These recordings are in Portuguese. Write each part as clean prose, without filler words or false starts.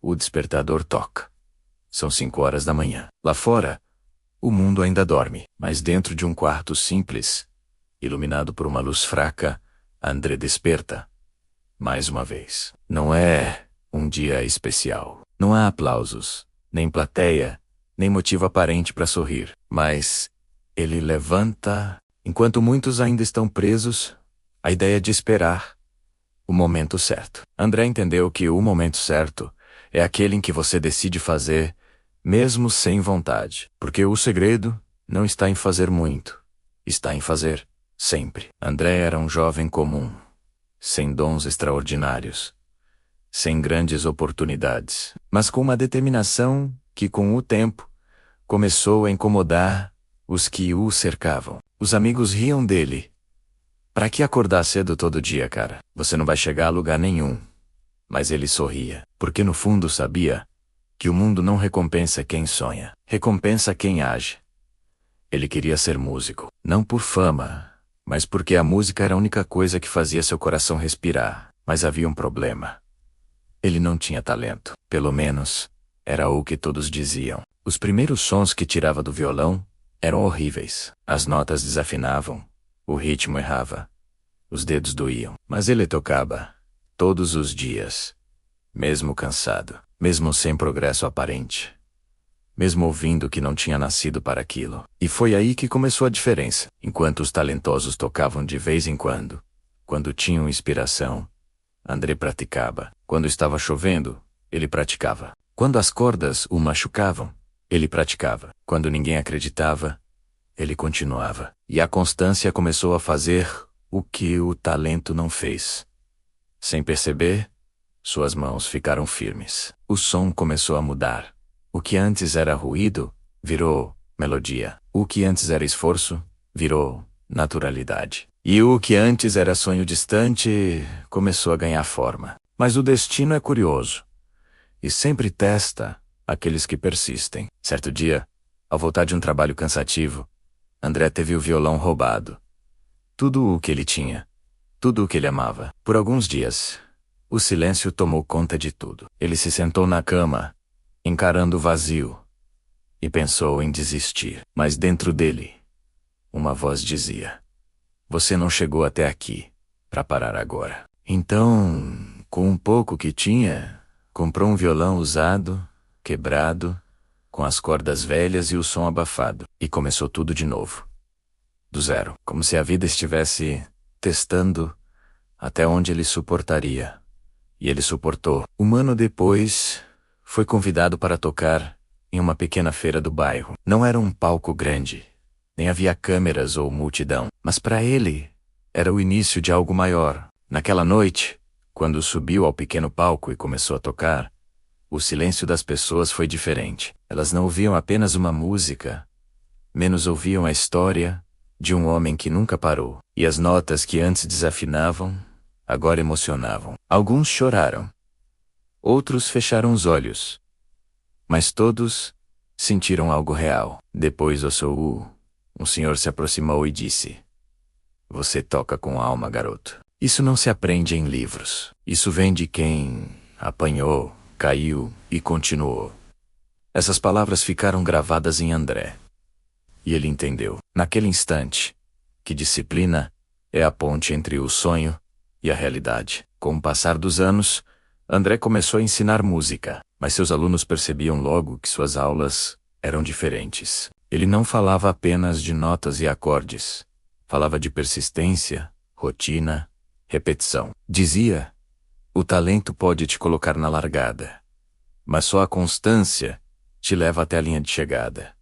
o despertador toca. São 5 horas da manhã. Lá fora, o mundo ainda dorme, mas dentro de um quarto simples, iluminado por uma luz fraca, André desperta. Mais uma vez. Não é um dia especial. Não há aplausos, nem plateia, nem motivo aparente para sorrir. Mas ele levanta, enquanto muitos ainda estão presos, a ideia de esperar o momento certo. André entendeu que o momento certo é aquele em que você decide fazer, mesmo sem vontade. Porque o segredo não está em fazer muito, está em fazer sempre. André era um jovem comum, sem dons extraordinários, sem grandes oportunidades, mas com uma determinação que, com o tempo, começou a incomodar os que o cercavam. Os amigos riam dele. Pra que acordar cedo todo dia, cara? Você não vai chegar a lugar nenhum. Mas ele sorria, porque no fundo sabia que o mundo não recompensa quem sonha, recompensa quem age. Ele queria ser músico, não por fama, mas porque a música era a única coisa que fazia seu coração respirar. Mas havia um problema. Ele não tinha talento. Pelo menos, era o que todos diziam. Os primeiros sons que tirava do violão eram horríveis. As notas desafinavam, o ritmo errava, os dedos doíam. Mas ele tocava, todos os dias, mesmo cansado, mesmo sem progresso aparente, mesmo ouvindo que não tinha nascido para aquilo. E foi aí que começou a diferença. Enquanto os talentosos tocavam de vez em quando tinham inspiração, André praticava. Quando estava chovendo, ele praticava. Quando as cordas o machucavam, ele praticava. Quando ninguém acreditava, ele continuava. E a constância começou a fazer o que o talento não fez. Sem perceber, suas mãos ficaram firmes. O som começou a mudar. O que antes era ruído, virou melodia. O que antes era esforço, virou naturalidade. E o que antes era sonho distante, começou a ganhar forma. Mas o destino é curioso. E sempre testa aqueles que persistem. Certo dia, ao voltar de um trabalho cansativo, André teve o violão roubado. Tudo o que ele tinha. Tudo o que ele amava. Por alguns dias, o silêncio tomou conta de tudo. Ele se sentou na cama, encarando o vazio, e pensou em desistir. Mas dentro dele, uma voz dizia: você não chegou até aqui para parar agora. Então, com um pouco que tinha, comprou um violão usado, quebrado, com as cordas velhas e o som abafado, e começou tudo de novo. Do zero. Como se a vida estivesse testando até onde ele suportaria. E ele suportou. Um ano depois, foi convidado para tocar em uma pequena feira do bairro. Não era um palco grande, nem havia câmeras ou multidão, mas para ele era o início de algo maior. Naquela noite, quando subiu ao pequeno palco e começou a tocar, o silêncio das pessoas foi diferente. Elas não ouviam apenas uma música, menos ouviam a história de um homem que nunca parou. E as notas que antes desafinavam, agora emocionavam. Alguns choraram. Outros fecharam os olhos. Mas todos sentiram algo real. Depois um senhor se aproximou e disse: você toca com alma, garoto. Isso não se aprende em livros. Isso vem de quem apanhou, caiu e continuou. Essas palavras ficaram gravadas em André. E ele entendeu, naquele instante, que disciplina é a ponte entre o sonho e a realidade. Com o passar dos anos, André começou a ensinar música, mas seus alunos percebiam logo que suas aulas eram diferentes. Ele não falava apenas de notas e acordes. Falava de persistência, rotina, repetição. Dizia: o talento pode te colocar na largada, mas só a constância te leva até a linha de chegada.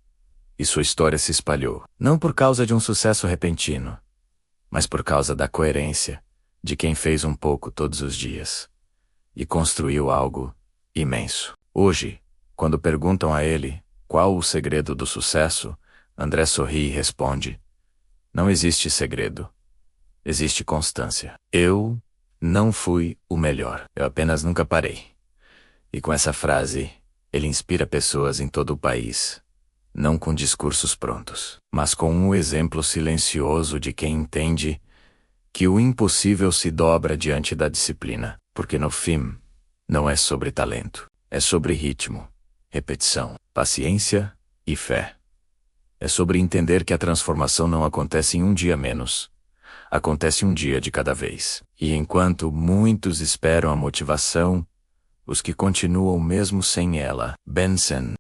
E sua história se espalhou, não por causa de um sucesso repentino, mas por causa da coerência de quem fez um pouco todos os dias e construiu algo imenso. Hoje, quando perguntam a ele qual o segredo do sucesso, André sorri e responde: não existe segredo. Existe constância. Eu não fui o melhor. Eu apenas nunca parei. E com essa frase, ele inspira pessoas em todo o país. Não com discursos prontos, mas com um exemplo silencioso de quem entende que o impossível se dobra diante da disciplina. Porque no fim, não é sobre talento. É sobre ritmo, repetição, paciência e fé. É sobre entender que a transformação não acontece em um dia menos. Acontece um dia de cada vez. E enquanto muitos esperam a motivação, os que continuam mesmo sem ela, Benson.